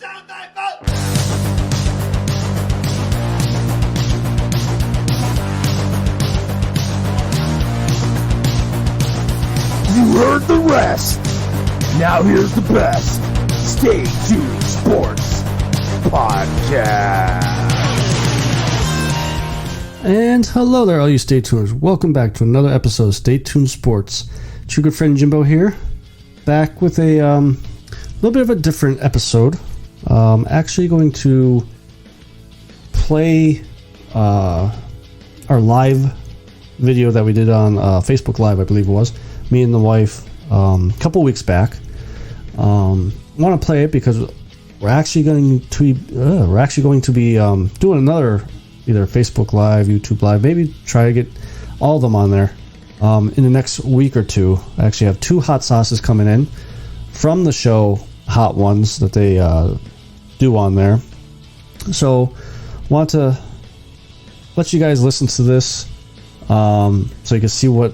down my boat! You heard the rest. Now here's the best. Stay Tuned Sports Podcast. And hello there, all you Stay Tuners. Welcome back to another episode of Stay Tuned Sports. It's your good friend Jimbo here, back with a little bit of a different episode. Actually going to play our live video that we did on Facebook Live, I believe it was, me and the wife, a couple weeks back. Want to play it because we're actually going to be doing another either Facebook Live, YouTube Live, maybe try to get all of them on there in the next week or two. I actually have 2 hot sauces coming in from the show, Hot Ones, that they do on there. So want to let you guys listen to this so you can see what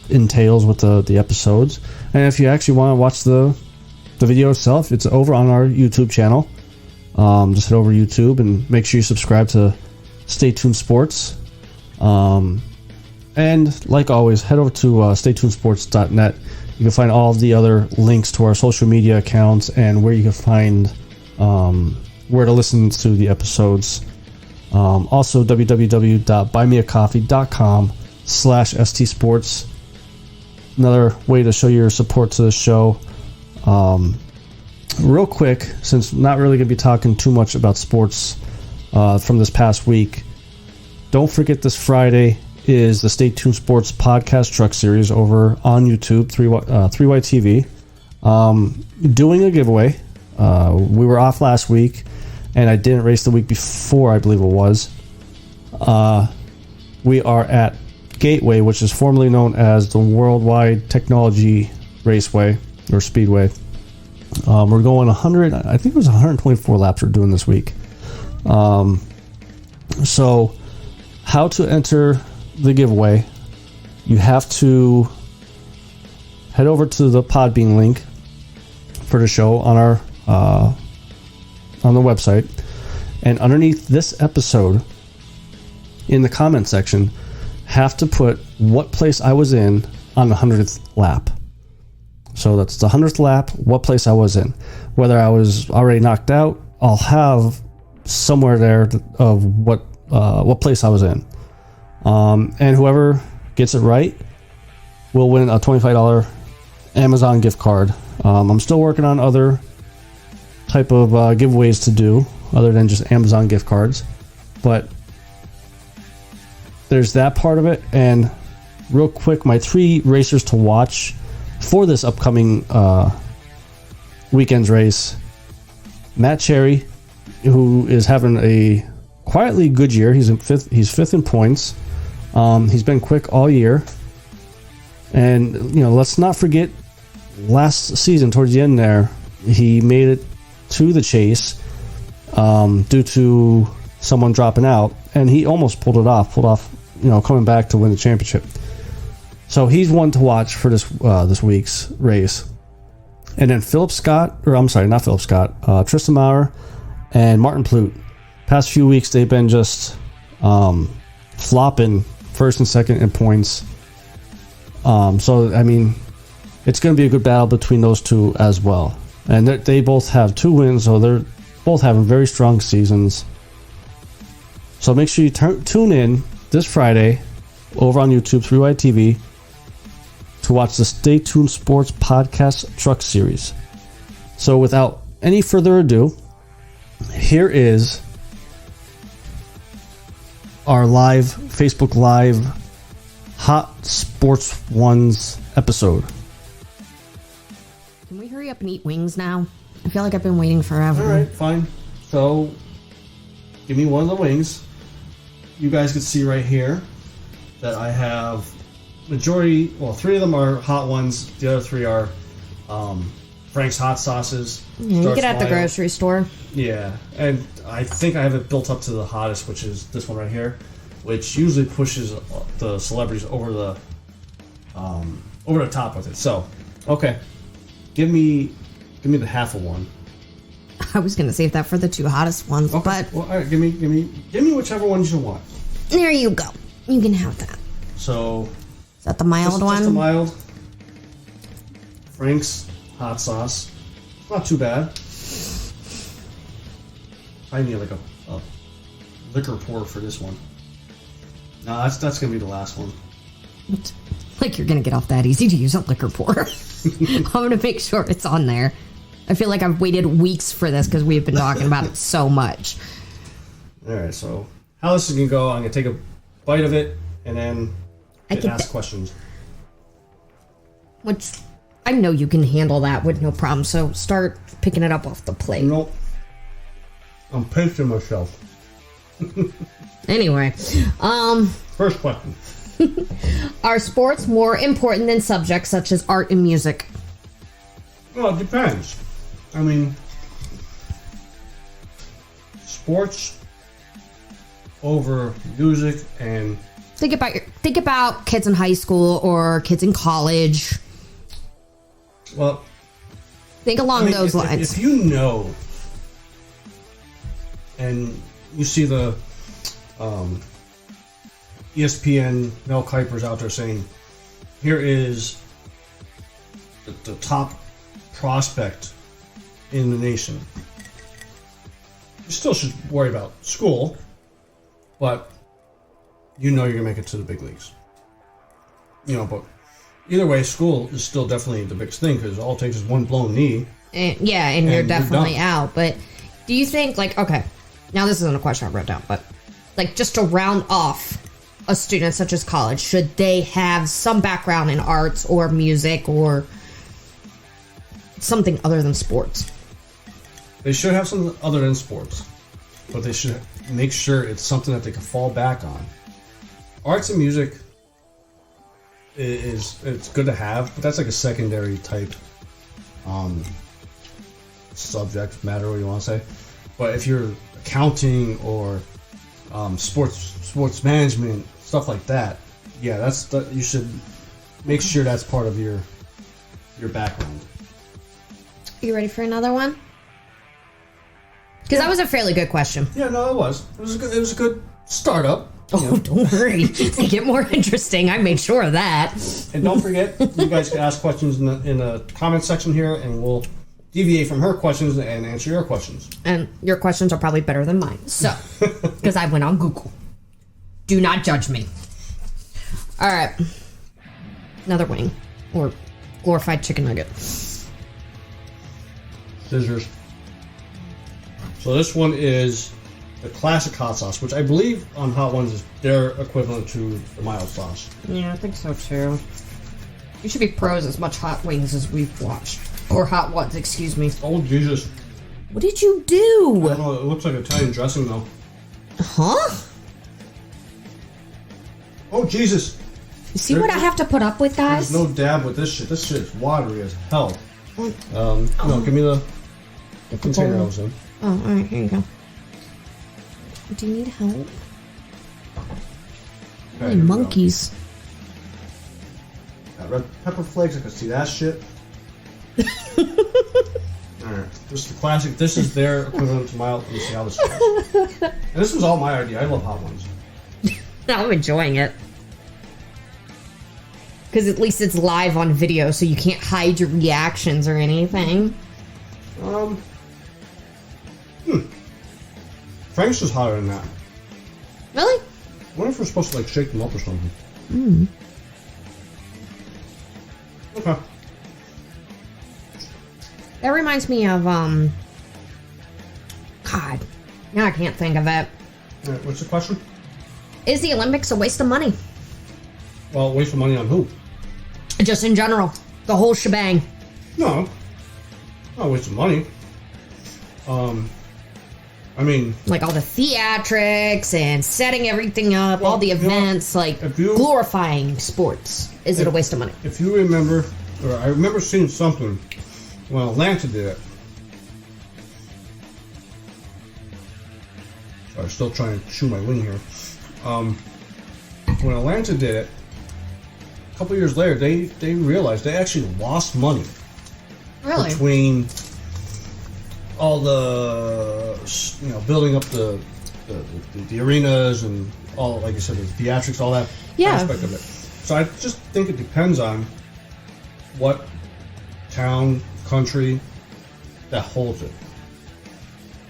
entails with the episodes. And if you actually want to watch the video itself, it's over on our YouTube channel. Just head over to YouTube and make sure you subscribe to Stay Tuned Sports. And like always, head over to staytunesports.net. You can find all of the other links to our social media accounts and where you can find where to listen to the episodes. Also, www.buymeacoffee.com/stsports. Another way to show your support to the show. Real quick, since I'm not really going to be talking too much about sports from this past week, don't forget this Friday is the Stay Tuned Sports Podcast Truck Series over on YouTube, 3Y TV. Doing a giveaway. We were off last week, and I didn't race the week before, I believe it was. We are at Gateway, which is formerly known as the Worldwide Technology Raceway, or Speedway. We're going 100, I think it was 124 laps we're doing this week. So, how to enter the giveaway? You have to head over to the Podbean link for the show on our on the website, and underneath this episode, in the comment section, have to put what place I was in on the 100th lap. So that's the 100th lap, what place I was in. Whether I was already knocked out, I'll have somewhere there of what place I was in. And whoever gets it right will win a $25 Amazon gift card. I'm still working on other type of giveaways to do other than just Amazon gift cards. But there's that part of it. And real quick, my 3 racers to watch for this upcoming weekend's race: Matt Cherry, who is having a quietly good year. He's fifth in points. He's been quick all year, and let's not forget last season towards the end there, he made it to the chase due to someone dropping out, and he almost pulled off coming back to win the championship. So he's one to watch for this week's race. And then Tristan Maurer and Martin Plute. Past few weeks, they've been just flopping first and second in points. So, I mean, it's going to be a good battle between those two as well. And they both have 2 wins, so they're both having very strong seasons. So make sure you tune in this Friday over on YouTube, 3Y TV, to watch the Stay Tuned Sports Podcast Truck Series. So without any further ado, here is our live Facebook Live Hot Sports Ones episode. Can we hurry up and eat wings now? I feel like I've been waiting forever. Alright, fine. So, give me one of the wings. You guys can see right here that I have 3 of them are hot ones. The other 3 are Frank's hot sauces. Yeah, you get at the grocery store. Yeah, and I think I have it built up to the hottest, which is this one right here, which usually pushes the celebrities over the top with it. So, okay, give me the half of one. I was gonna save that for the two hottest ones, Okay. but Well, all right, give me whichever ones you want. there you go. You can have that. So Is that the mild one? Just the mild. Frank's hot sauce. Not too bad. I need like a liquor pour for this one. No, that's gonna be the last one. Like you're gonna get off that easy to use a liquor pour. I'm gonna make sure it's on there. I feel like I've waited weeks for this because we've been talking about it so much. All right, so how this is gonna go? I'm gonna take a bite of it and then ask questions. Which I know you can handle that with no problem. So start picking it up off the plate. Nope. I'm pacing myself. Anyway, First question. are sports more important than subjects such as art and music? Well, it depends. I mean, sports over music and Think about kids in high school or kids in college. well, Think along those if, lines. If you know, and you see the ESPN Mel Kiper's out there saying, here is the top prospect in the nation. You still should worry about school, but you know you're going to make it to the big leagues. You know, but either way, school is still definitely the biggest thing because all it takes is one blown knee. And you're definitely done. out. But do you think, like, okay, now this isn't a question I wrote down, but like just to round off a student such as college, should they have some background in arts or music or something other than sports? They should have something other than sports, but they should make sure it's something that they can fall back on. Arts and music it's good to have, but that's like a secondary type subject matter, what you want to say. But if you're accounting or sports management, stuff like that, yeah, you should make sure that's part of your background. Are you ready for another one? Because that was a fairly good question. Yeah, no, it was. It was a good startup. Oh, don't worry. They get more interesting. I made sure of that. And don't forget, you guys can ask questions in the comment section here, and we'll deviate from her questions and answer your questions. And your questions are probably better than mine. So, because I went on Google. Do not judge me. All right. Another wing. Or glorified chicken nugget. Scissors. So this one is the classic hot sauce, which I believe on Hot Ones is their equivalent to the mild sauce. Yeah, I think so too. We should be pros as much hot wings as we've watched. Or hot ones, excuse me. Oh, Jesus. What did you I do? don't know, it looks like Italian dressing, though. Huh? Oh, Jesus. You see what I have to put up with, guys? There's no dab with this shit. This shit is watery as hell. No, give me the container I was in. Oh, alright, here you go. Do you need help? Okay, Hey, here we go. monkeys. Got red pepper flakes. I can see that shit. Alright, this is the classic. This is their equivalent to mild. Let me see how this goes. And this was all my idea. I love Hot Ones. I'm enjoying it. Because at least it's live on video, so you can't hide your reactions or anything. Frank's is hotter than that. Really? I wonder if we're supposed to like shake them up or something. Okay. That reminds me of, God, now I can't think of it. Alright, what's the question? Is the Olympics a waste of money? Well, waste of money on who? Just in general. The whole shebang. No. Not a waste of money. I mean, Like all the theatrics and setting everything up, Well, all the you know, events, like if you- glorifying sports. Is it a waste of money? if you remember, or I remember seeing something when Atlanta did it. Sorry, still trying to chew my wing here. When Atlanta did it, a couple years later, they realized they actually lost money Really? between all the building up the arenas and all, like you said, the theatrics, all that aspect of it. So I just think it depends on what town, country that holds it.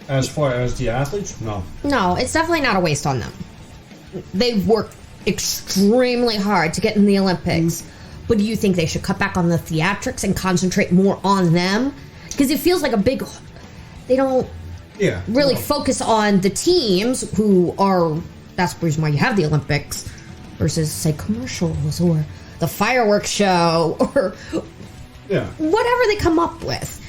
As far as the athletes, no. No, it's definitely not a waste on them. They've worked extremely hard to get in the Olympics. But do you think they should cut back on the theatrics and concentrate more on them? Because it feels like a big... They don't really focus on the teams who are... That's the reason why you have the Olympics. Versus, say, commercials or the fireworks show or whatever they come up with.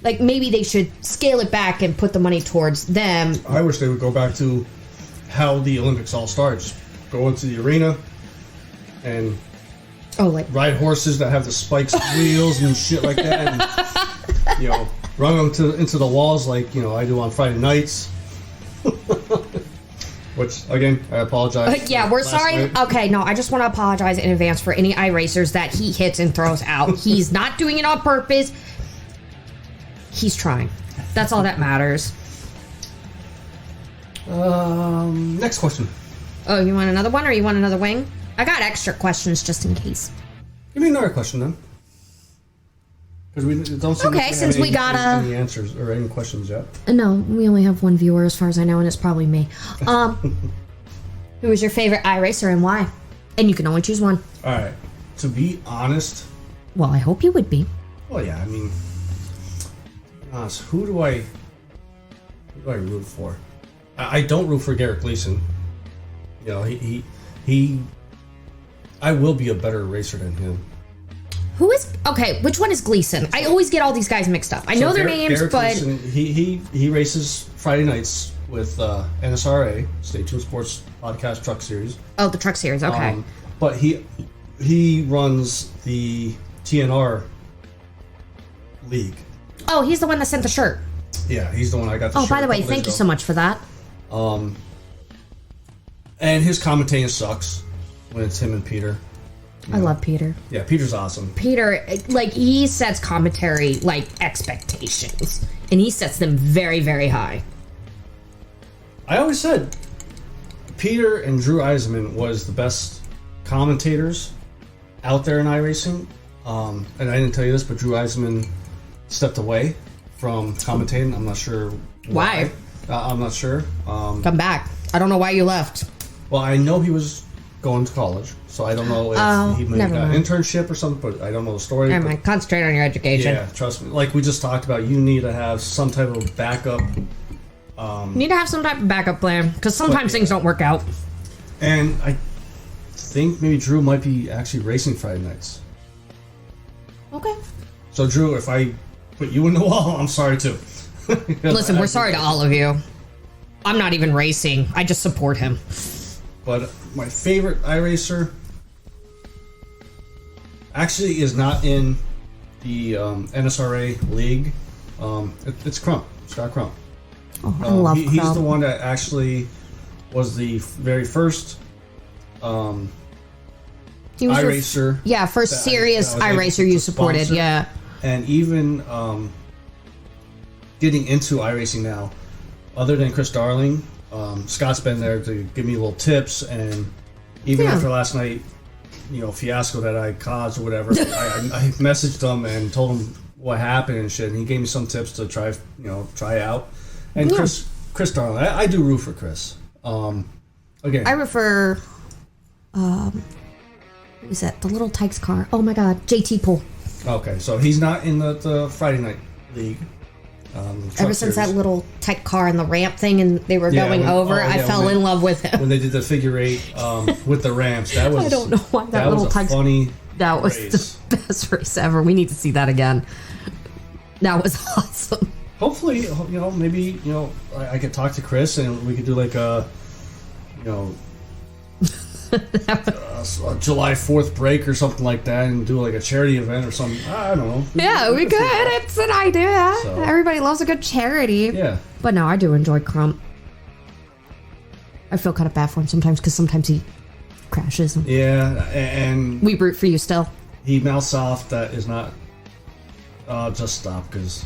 Like, maybe they should scale it back and put the money towards them. I wish they would go back to how the Olympics all starts. Go into the arena and ride horses that have the spikes wheels and shit like that. And, run them into the walls like, I do on Friday nights. Which, again, I apologize. We're sorry. Night. Okay, no, I just want to apologize in advance for any iRacers that he hits and throws out. He's not doing it on purpose. He's trying. That's all that matters. Next question. Oh, you want another one or you want another wing? I got extra questions just in case. Give me another question then. Because we don't seem since we got any answers or any questions yet. No, we only have one viewer as far as I know, and it's probably me. Who was your favorite iRacer and why? And you can only choose one. All right. To be honest. Well, I hope you would be. Well, yeah. I mean, to be honest, who do I root for? I don't root for Garrett Gleason. He. I will be a better racer than him. Who is which one is Gleason? I always get all these guys mixed up. I know their names, Garrett but Gleason, he races Friday nights with NSRA, Stay Tuned Sports Podcast Truck Series. Oh, the Truck Series, okay. But he runs the TNR league. Oh, he's the one that sent the shirt. Yeah, he's the one I got the shirt. Oh, by the way, thank you so much for that. And his commentating sucks when it's him and Peter. I love Peter. Yeah, Peter's awesome. Peter, he sets commentary, expectations. And he sets them very, very high. I always said Peter and Drew Eisenman was the best commentators out there in iRacing. And I didn't tell you this, but Drew Eisenman stepped away from commentating. I'm not sure why. I'm not sure. Come back. I don't know why you left. Well, I know he was going to college, so I don't know if he maybe got an internship or something, but I don't know the story. Never mind. Concentrate on your education. Yeah, trust me. Like we just talked about, you need to have some type of backup. You need to have some type of backup plan, because sometimes things don't work out. And I think maybe Drew might be actually racing Friday nights. Okay. So Drew, if I put you in the wall, I'm sorry too. Listen, we're sorry to all of you. I'm not even racing. I just support him. But my favorite iRacer actually is not in the NSRA league. It's Crump, Scott Crump. Oh, I love Crump. He's the one that actually was the very first iRacer. First serious iRacer you supported, yeah. And even getting into iRacing now, other than Chris Darling, Scott's been there to give me little tips, and even after last night, fiasco that I caused or whatever, I messaged him and told him what happened and shit, and he gave me some tips to try out. And Chris Darling, I do root for Chris. Again, I refer, who is that? The little Tykes car. Oh my God, JT Poole. Okay, so he's not in the Friday night league. Ever since that little Tyke car and the ramp thing, and they were going over, I fell in love with him. When they did the figure eight with the ramps, that was I don't know why that little Tykes. Funny. That was race. The best race ever. We need to see that again. That was awesome. Hopefully, maybe I could talk to Chris and we could do like a July 4th break or something like that, and do like a charity event or something. I don't know. Yeah, we could. It's an idea. So, everybody loves a good charity. Yeah. But no, I do enjoy Crump. I feel kind of bad for him sometimes, because sometimes he crashes. Yeah, and we root for you still. He mouths off that is not. Just stop, because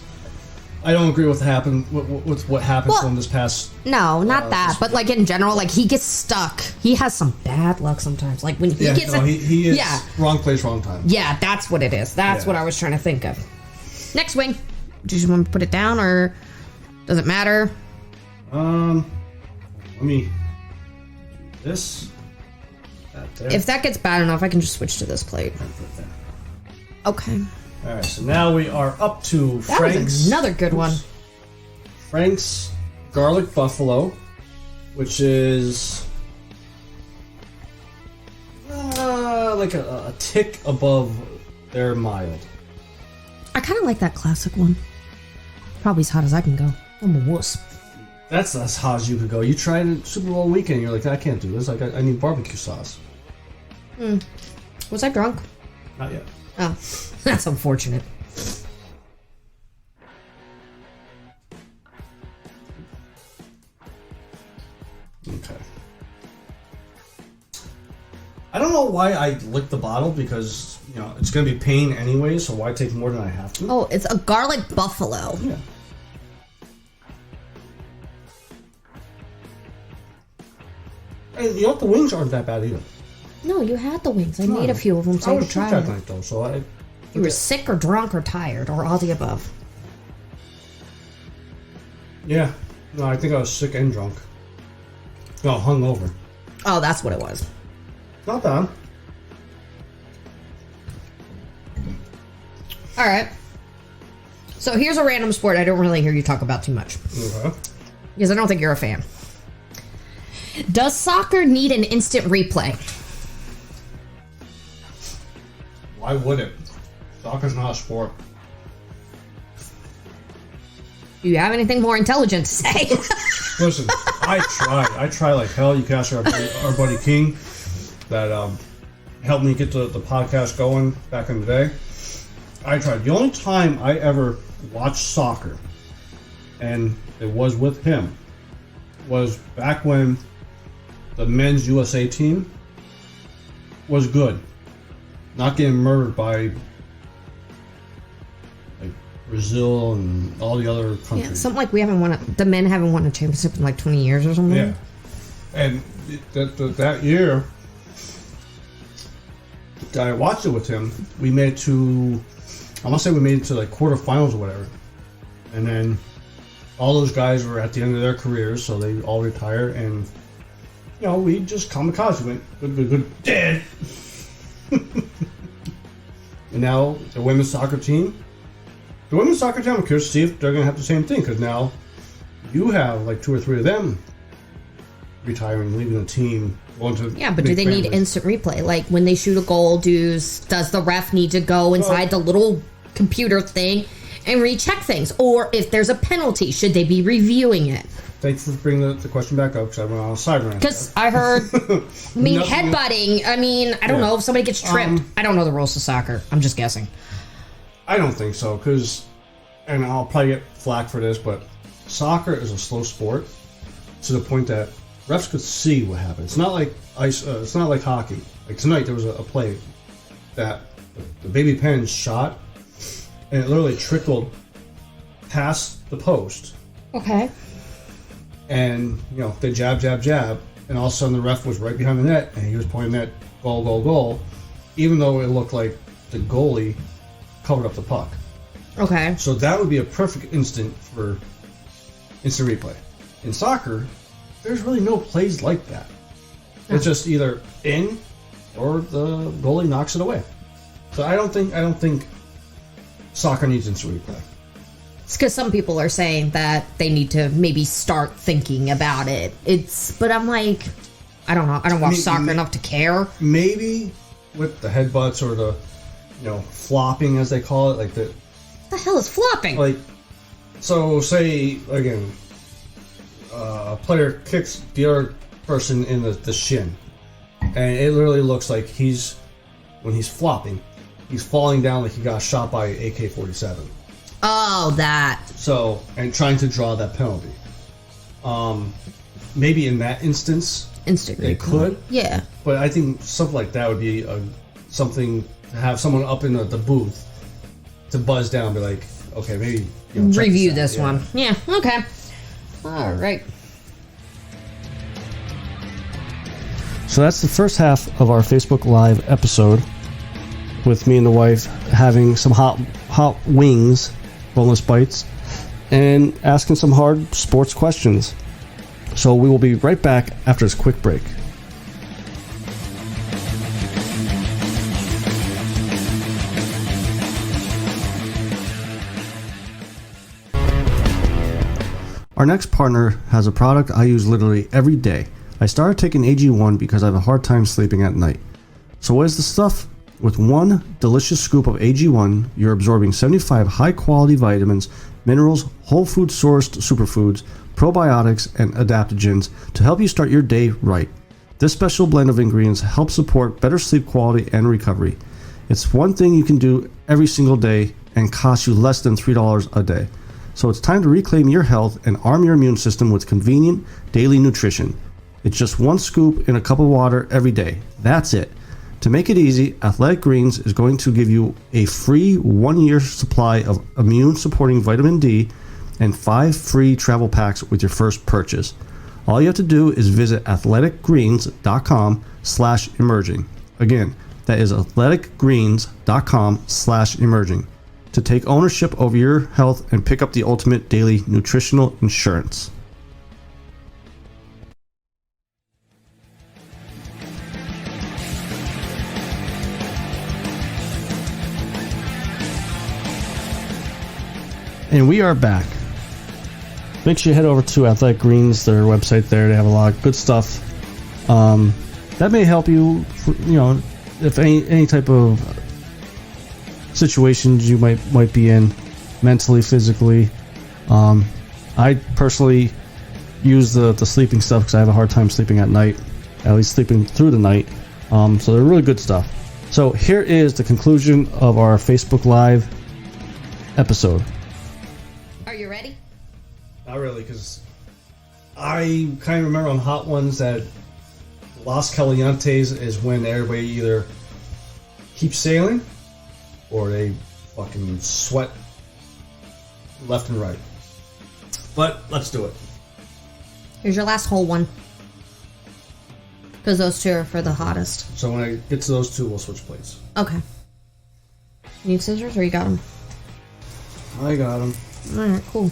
I don't agree with what happened Well, to him this past. No, not that. But like in general, like he gets stuck. He has some bad luck sometimes. Like when he gets, he is wrong place, wrong time. Yeah, that's what it is. That's what I was trying to think of. Next wing. Do you just want to put it down, or does it matter? Let me do this. That there. If that gets bad enough, I can just switch to this plate. Okay. All right, so now we are up to That Frank's. was another good one. Frank's Garlic Buffalo, which is like a tick above their mild. I kind of like that classic one. Probably as hot as I can go. I'm a wuss. That's as hot as you could go. You tried it Super Bowl weekend. You're like, I can't do this. Like, I need barbecue sauce. Was I drunk? Not yet. Oh, that's unfortunate. Okay. I don't know why I licked the bottle because, it's going to be pain anyway, so why take more than I have to? Oh, it's a garlic buffalo. Yeah. And the wings aren't that bad either. No, you had the wings. I made a few of them so I you was could sick try that them. night though, so You were sick or drunk or tired or all the above. yeah. No, I think I was sick and drunk. No, hungover. Oh, that's what it was. Not bad. All right. So here's a random sport I don't really hear you talk about too much. Okay. Because I don't think you're a fan. Does soccer need an instant replay? Why would it? Soccer's not a sport. Do you have anything more intelligent to say? Listen, I try like hell. You can ask our buddy King that helped me get the podcast going back in the day. I tried. The only time I ever watched soccer, and it was with him, was back when the men's USA team was good. Not getting murdered by like Brazil and all the other countries. Yeah, something like the men haven't won a championship in like 20 years or something. Yeah. And that year that I watched it with him, we made it to, I want to say we made it to like quarterfinals or whatever. And then all those guys were at the end of their careers, so they all retired, and we just kamikaze. We went good, dead. And now the women's soccer team, I'm curious to see if they're going to have the same thing, because now you have like 2 or 3 of them retiring, leaving the team, going to but do they need instant replay? Like when they shoot a goal, does the ref need to go inside the little computer thing and recheck things? Or if there's a penalty, should they be reviewing it? Thanks for bringing the question back up, because I went on a side rant. Because I heard, headbutting. I don't know if somebody gets tripped. I don't know the rules of soccer. I'm just guessing. I don't think so, and I'll probably get flack for this, but soccer is a slow sport to the point that refs could see what happened. It's not like it's not like hockey. Like tonight, there was a play that the baby pen shot, and it literally trickled past the post. Okay. And they jab, and all of a sudden the ref was right behind the net, and he was pointing that goal, even though it looked like the goalie covered up the puck. Okay. So that would be a perfect instant for instant replay. In soccer, there's really no plays like that. It's just either in or the goalie knocks it away. So I don't think soccer needs instant replay. It's because some people are saying that they need to maybe start thinking about it. But I'm like, I don't know. I don't watch soccer enough to care. Maybe with the headbutts or the, flopping as they call it, like the. What the hell is flopping? Like, so say again, a player kicks the other person in the shin, and it literally looks like when he's flopping, he's falling down like he got shot by an AK-47. Oh, that. So, and trying to draw that penalty. Maybe in that instance, they could. Yeah. But I think something like that would be something to have someone up in the booth to buzz down and be like, okay, maybe review this one. Yeah, okay. All right. So that's the first half of our Facebook Live episode with me and the wife having some hot wings, boneless bites, and asking some hard sports questions. So we will be right back after this quick break. Our next partner has a product I use literally every day. I started taking AG1 because I have a hard time sleeping at night. So what is the stuff? With one delicious scoop of AG1, you're absorbing 75 high-quality vitamins, minerals, whole food sourced superfoods, probiotics, and adaptogens to help you start your day right. This special blend of ingredients helps support better sleep quality and recovery. It's one thing you can do every single day and costs you less than $3 a day. So it's time to reclaim your health and arm your immune system with convenient daily nutrition. It's just one scoop in a cup of water every day. That's it. To make it easy, Athletic Greens is going to give you a free 1-year supply of immune-supporting vitamin D and 5 free travel packs with your first purchase. All you have to do is visit athleticgreens.com/emerging. Again, that is athleticgreens.com/emerging to take ownership over your health and pick up the ultimate daily nutritional insurance. And we are back. Make sure you head over to Athletic Greens, their website there. They have a lot of good stuff. That may help you, if any type of situations you might be in, mentally, physically. I personally use the sleeping stuff because I have a hard time sleeping at night, at least sleeping through the night. So they're really good stuff. So here is the conclusion of our Facebook Live episode. Are you ready? Not really, because I kind of remember on Hot Ones that Los Calientes is when everybody either keeps sailing or they fucking sweat left and right. But let's do it. Here's your last whole one. Because those two are for the hottest. So when I get to those two, we'll switch plates. Okay. You need scissors or you got them? I got them. Alright, cool.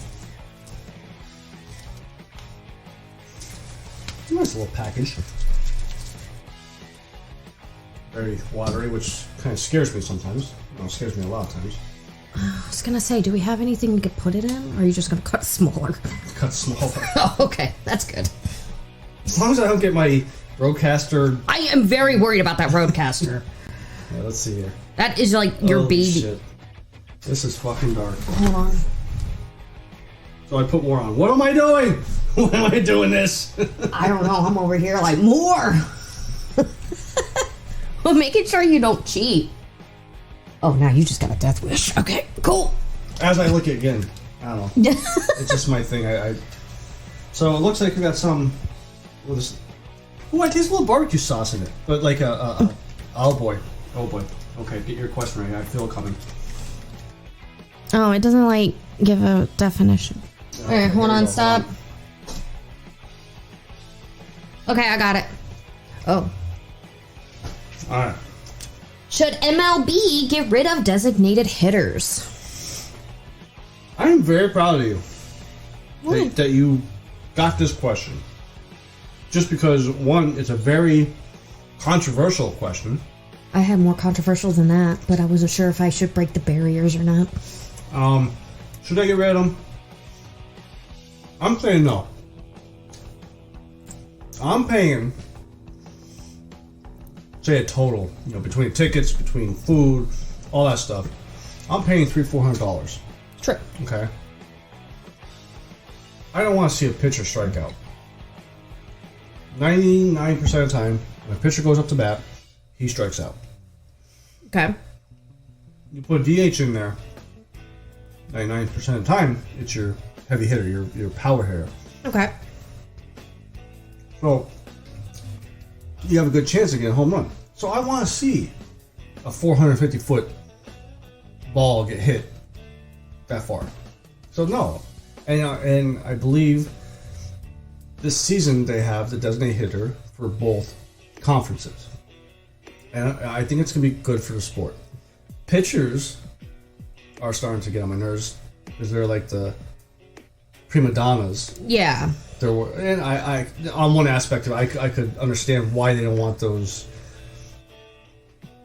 Nice little package. Very watery, which kind of scares me sometimes. Well, it scares me a lot of times. I was gonna say, do we have anything we could put it in? Or are you just gonna cut smaller? Cut smaller. Oh, okay. That's good. As long as I don't get my Rodecaster. I am very worried about that Rodecaster. Yeah, let's see here. That is like your Holy baby. Shit. This is fucking dark. Hold on. So I put more on. What am I doing? Why am I doing this? I don't know. I'm over here like, more! Well, making sure you don't cheat. Oh, now you just got a death wish. Okay, cool. As I look at I don't know. It's just my thing. So it looks like we got some. What is? Oh, I taste a little barbecue sauce in it, but like oh boy. Okay, get your question right. I feel it coming. Oh, it doesn't like give a definition. Okay, Alright, hold on, go, stop. Okay, I got it. Oh. Alright. Should MLB get rid of designated hitters? I am very proud of you that you got this question. Just because, one, it's a very controversial question. I had more controversial than that, but I wasn't sure if I should break the barriers or not. Should I get rid of them? I'm saying no. I'm paying, say a total, between tickets, between food, all that stuff. I'm paying $300-400. True. Okay. I don't want to see a pitcher strike out. 99% of the time, when a pitcher goes up to bat, he strikes out. Okay. You put a DH in there, 99% of the time, it's your heavy hitter, your power hitter. Okay. So, you have a good chance to get a home run. So I want to see a 450-foot ball get hit that far. So no, and I believe this season they have the designated hitter for both conferences, and I think it's gonna be good for the sport. Pitchers are starting to get on my nerves because they're like the prima donnas. Yeah. And I on one aspect of it, I could understand why they don't want those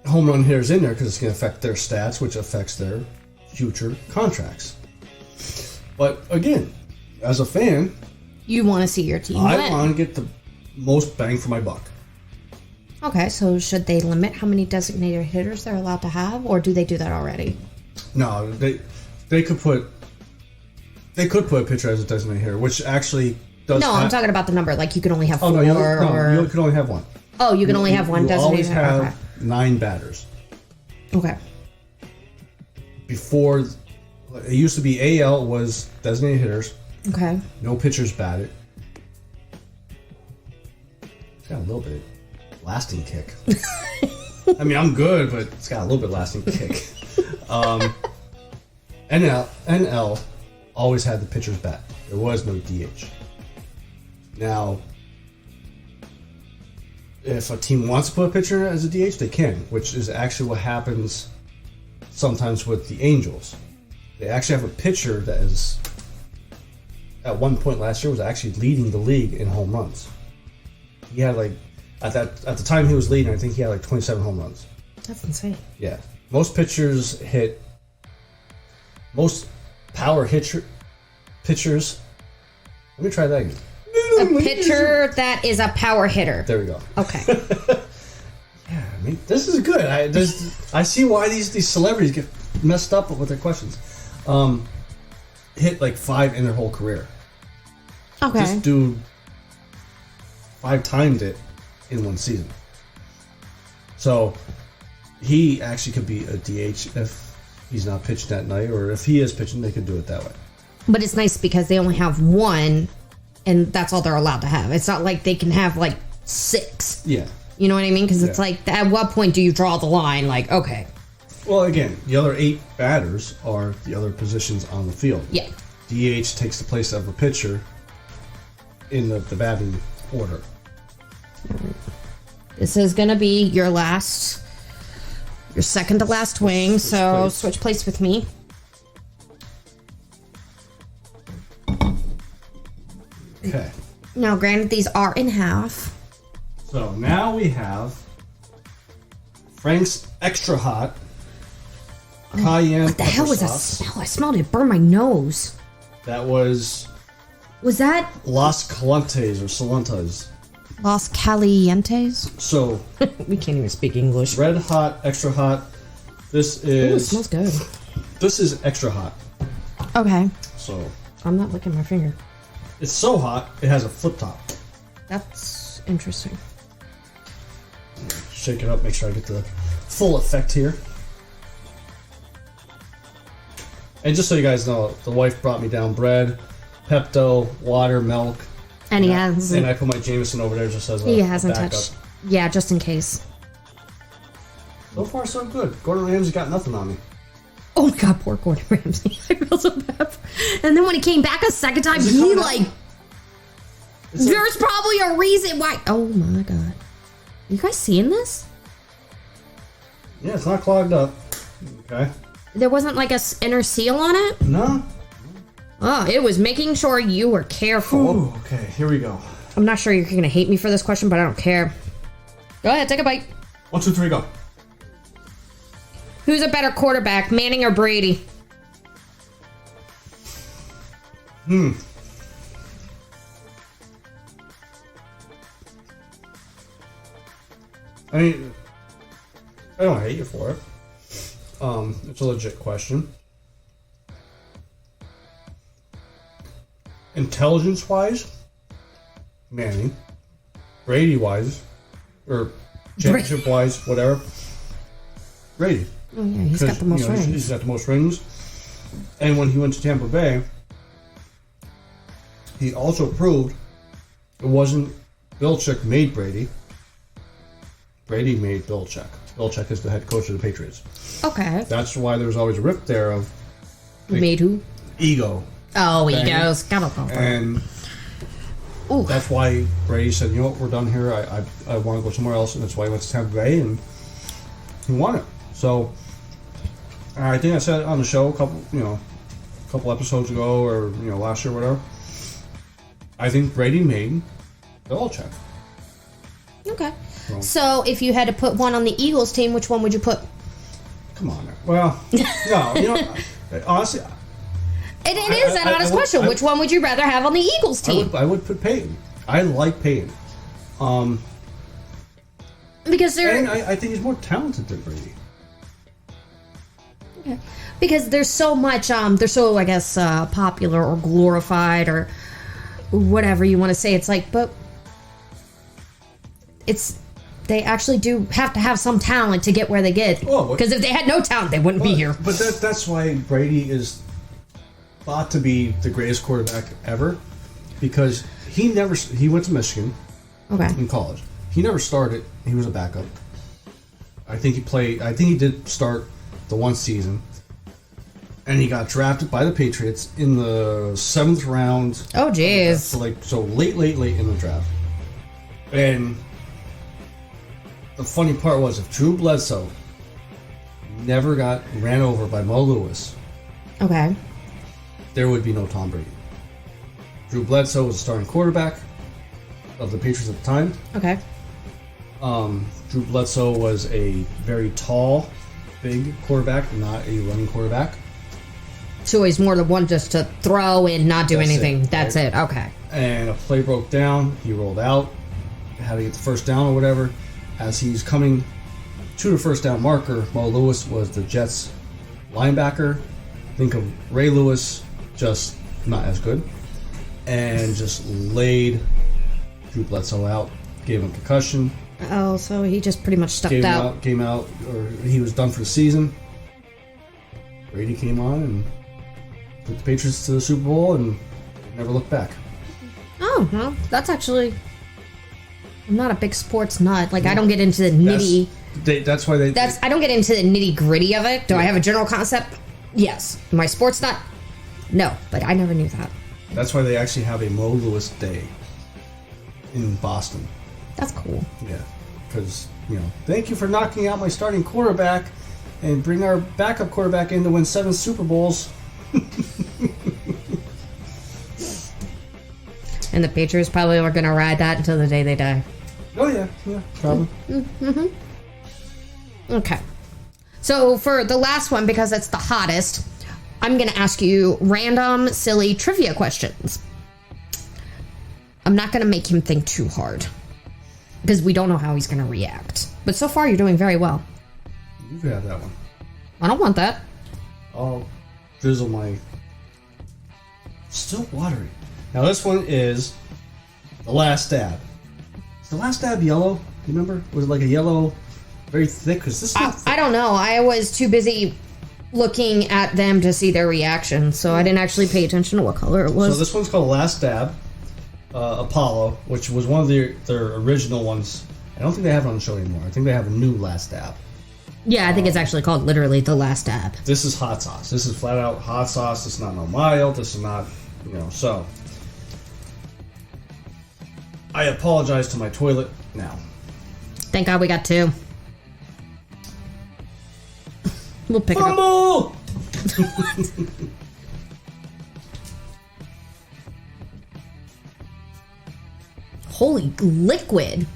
home run hitters in there because it's going to affect their stats, which affects their future contracts. But again, as a fan, You want to see your team I win. want to get the most bang for my buck. Okay, so should they limit how many designated hitters they're allowed to have, or do they do that already? No, they could put a pitcher as a designated hitter, which actually does. No, I'm talking about the number. Like you can only have four, no, or you can only have one. oh, you can only have one You always designated hitter. have 9 batters. Okay. Before, it used to be AL was designated hitters. Okay. No pitchers batted. It's got a little bit lasting kick. I mean, I'm good, but it's got a little bit lasting kick. NL always had the pitcher's bat. There was no DH. Now, if a team wants to put a pitcher as a DH, they can, which is actually what happens sometimes with the Angels. They actually have a pitcher that is, at one point last year, was actually leading the league in home runs. He had like, at the time he was leading, I think he had like 27 home runs. That's insane. Yeah. Most pitchers hit, most power pitchers. Let me try that again. A pitcher that is a power hitter. There we go. Okay. Yeah, I mean, this is good. I see why these celebrities get messed up with their questions. Hit like 5 in their whole career. Okay. This dude 5 timed it in one season. So he actually could be a DH if he's not pitching that night, or if he is pitching, they could do it that way. But it's nice because they only have one, and that's all they're allowed to have. It's not like they can have like 6. Yeah. You know what I mean? Because it's Yeah. like, at what point do you draw the line? Like, okay. Well, again, the other 8 batters are the other positions on the field. Yeah. DH takes the place of a pitcher in the batting order. This is going to be your second to last wing, so place. switch place with me. Okay. Now, granted, these are in half. So now we have Frank's Extra Hot Cayenne What the hell pepper was that sauce. smell? I smelled it burn my nose. That was Was that Las Calientes or Salantas. Los Calientes? So We can't even speak English. red hot, extra hot. This Ooh, it is smells good. this is extra hot. Okay. So I'm not licking my finger. it's so hot it has a flip top. That's interesting. Shake it up, make sure I get the full effect here. And just so you guys know, the wife brought me down bread, Pepto, water, milk. And he And hasn't. I put my Jameson over there just as a He hasn't backup. touched. Yeah, just in case. So far, so good. Gordon Ramsay got nothing on me. Oh my god, poor Gordon Ramsay. I feel so bad. And then when he came back a second time, Is it he coming like. out? It's like- There's probably a reason why. Oh my god. You guys seeing this? Yeah, it's not clogged up. Okay. There wasn't like a inner seal on it? No. Oh, it was making sure you were careful. Ooh, okay, here we go. I'm not sure you're going to hate me for this question, but I don't care. Go ahead, take a bite. 1, 2, 3, go. Who's a better quarterback, Manning or Brady? I mean, I don't hate you for it. It's a legit question. Intelligence-wise, Manning. Brady-wise, or championship-wise, whatever. Brady. Oh yeah, he's got the most rings. He's got the most rings. And when he went to Tampa Bay, he also proved it wasn't Belichick made Brady. Brady made Belichick. Belichick is the head coach of the Patriots. Okay. That's why there was always a rift there of Made who? ego. Oh, thing. egos. Gotta love that. And Ooh. that's why Brady said, you know what, we're done here. I want to go somewhere else. And that's why he went to Tampa Bay, and he won it. So I think I said it on the show a couple episodes ago, or last year, or whatever. I think Brady made Belichick. Okay. So if you had to put one on the Eagles team, which one would you put? Come on. Well, no, honestly, It is an honest question. Which one would you rather have on the Eagles team? I would put Peyton. I like Peyton. Because And I think he's more talented than Brady. Okay. Because there's so much, they're so, I guess, popular or glorified or whatever you want to say. It's like, but they actually do have to have some talent to get where they get. Because if they had no talent, they wouldn't be here. But that's why Brady is thought to be the greatest quarterback ever, because he went to Michigan in college. He never started. He was a backup. I think he did start the one season, and he got drafted by the Patriots in the 7th round. Oh, jeez. So late in the draft. And the funny part was, if Drew Bledsoe never got ran over by Mo Lewis, okay, there would be no Tom Brady. Drew Bledsoe was the starting quarterback of the Patriots at the time. Okay. Drew Bledsoe was a very tall, big quarterback, not a running quarterback. So he's more the one just to throw and not do anything. That's it. Okay. And a play broke down. He rolled out, had to get the first down or whatever. As he's coming to the first down marker, Mo Lewis was the Jets linebacker. Think of Ray Lewis, just not as good. And just laid Drew Bledsoe out, gave him a concussion. Oh, so he just pretty much stepped out. Came out, or he was done for the season. Brady came on and took the Patriots to the Super Bowl and never looked back. Oh, well, that's actually... I'm not a big sports nut. Like, I don't get into the nitty... That's why they... I don't get into the nitty-gritty of it. Do I have a general concept? Yes. Am I sports nut? No, but I never knew that. That's why they actually have a Mo Lewis Day in Boston. That's cool. Yeah, because, thank you for knocking out my starting quarterback and bring our backup quarterback in to win 7 Super Bowls. And the Patriots probably are going to ride that until the day they die. Oh, yeah, probably. Mm-hmm. Okay. So for the last one, because it's the hottest, I'm going to ask you random, silly trivia questions. I'm not going to make him think too hard, because we don't know how he's going to react. But so far, you're doing very well. You can have that one. I don't want that. I'll drizzle my... Still watery. Now this one is The Last Dab. Is The Last Dab yellow? You remember? Was it like a yellow, very thick? Because this is I don't know. I was too busy looking at them to see their reaction, so I didn't actually pay attention to what color it was. So this one's called Last Dab, Apollo, which was one of their original ones. I don't think they have it on the show anymore. I think they have a new Last Dab. Yeah, I think it's actually called literally The Last Dab. This is hot sauce. This is flat out hot sauce. This is not no mild. This is not, so. I apologize to my toilet now. Thank God we got 2. We'll pick it up. Fumble! Holy liquid.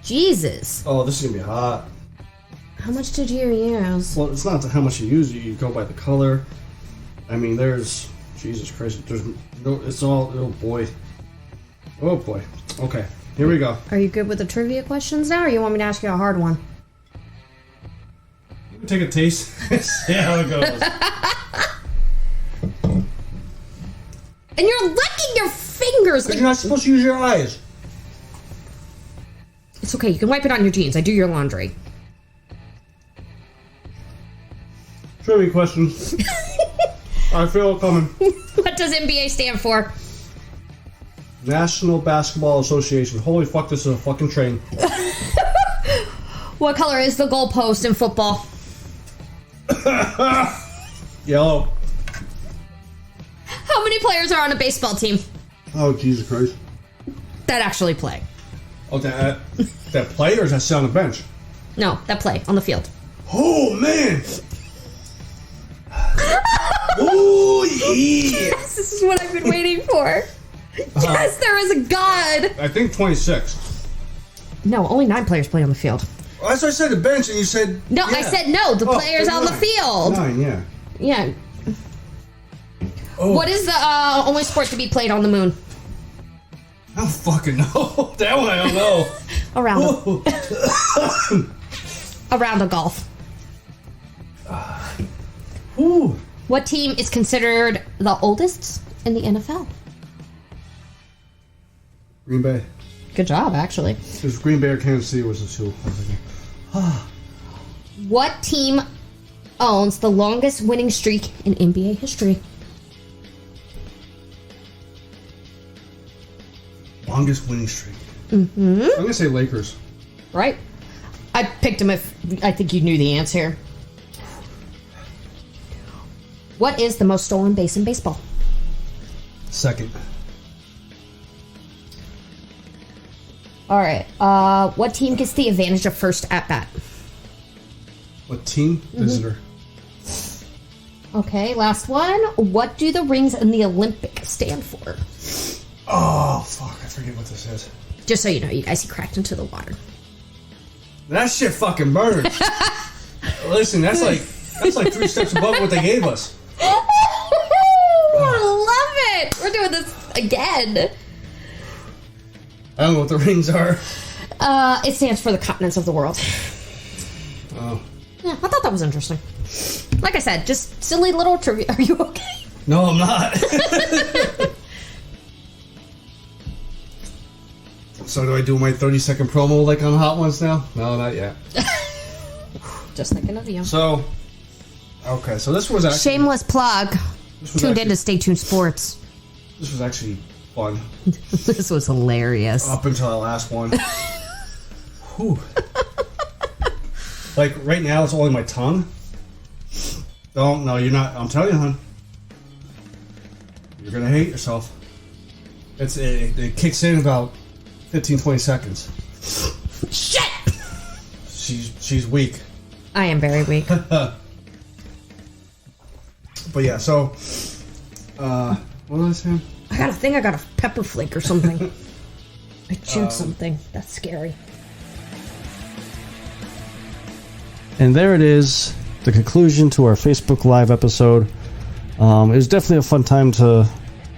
Jesus. Oh, this is going to be hot. How much did you use? Well, it's not how much you use. You go by the color. I mean, there's... Jesus Christ. There's no... It's all... Oh, boy. Oh, boy. Okay. Here we go. Are you good with the trivia questions now, or you want me to ask you a hard one? You can take a taste. See how it goes. And you're licking your fingers. But you're not supposed to use your eyes. It's okay. You can wipe it on your jeans. I do your laundry. Trivia questions. I feel it coming. What does NBA stand for? National Basketball Association. Holy fuck, this is a fucking train. What color is the goalpost in football? Yellow. players are on a baseball team Oh, Jesus Christ. that actually play? Oh, that play or is that sit on the bench? No, that play on the field. Oh, man. Oh, yeah. Yes, this is what I've been waiting for. Yes, there is a God. I think 26. No, only 9 players play on the field. Well, that's what I said, the bench, and you said... No, yeah. I said no, the players then on the 9. field. 9, yeah. Yeah. Oh. What is the only sport to be played on the moon? I don't fucking know. That one I don't know. Around a golf. Ooh. What team is considered the oldest in the NFL? Green Bay. Good job, actually. It was Green Bay or Kansas City was the 2. I was thinking. What team owns the longest winning streak in NBA history? Longest winning streak. Mm-hmm. I'm going to say Lakers. Right. I picked him if I think you knew the answer. What is the most stolen base in baseball? Second. All right. What team gets the advantage of first at bat? What team? Visitor. Okay, last one. What do the rings in the Olympic stand for? Oh, fuck. I forget what this is. Just so you know, you guys, he cracked into the water. That shit fucking burns. Listen, that's like 3 steps above what they gave us. I love it. We're doing this again. I don't know what the rings are. It stands for the continents of the world. Oh. Yeah, I thought that was interesting. Like I said, just silly little trivia. Are you okay? No, I'm not. So do I do my 30-second promo like on Hot Ones now? No, not yet. Just thinking of you. So, okay, so this was actually... Shameless plug. Tuned in to Stay Tuned Sports. This was actually fun. This was hilarious. Up until that last one. Whew. Like, right now, it's only my tongue. Don't, no, you're not. I'm telling you, hon. You're going to hate yourself. It kicks in about 15, 20 seconds. Shit! She's weak. I am very weak. But yeah, so... what was I saying? I got a pepper flake or something. I chewed something. That's scary. And there it is, the conclusion to our Facebook Live episode. It was definitely a fun time to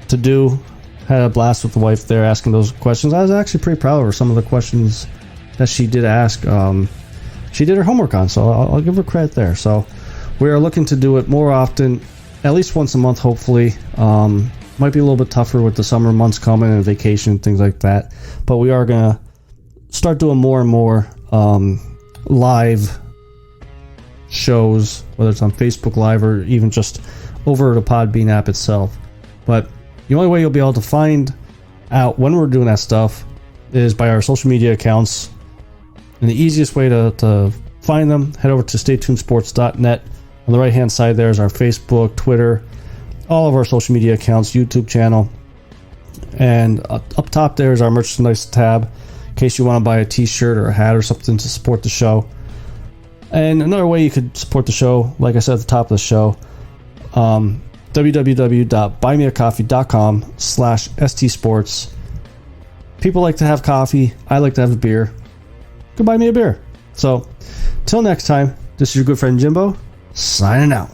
do. Had a blast with the wife there asking those questions. I was actually pretty proud of her. Some of the questions that she did ask, she did her homework on, so I'll give her credit there. So we are looking to do it more often, at least once a month, hopefully. Might be a little bit tougher with the summer months coming and vacation and things like that. But we are going to start doing more and more live shows, whether it's on Facebook Live or even just over the Podbean app itself. But the only way you'll be able to find out when we're doing that stuff is by our social media accounts. And the easiest way to find them, head over to staytunesports.net. On the right hand side there is our Facebook, Twitter, all of our social media accounts, YouTube channel. And up top there is our merchandise tab in case you want to buy a t-shirt or a hat or something to support the show. And another way you could support the show, like I said at the top of the show, www.buymeacoffee.com/stsports. People like to have coffee. I like to have a beer. Go buy me a beer. So, till next time, this is your good friend Jimbo, signing out.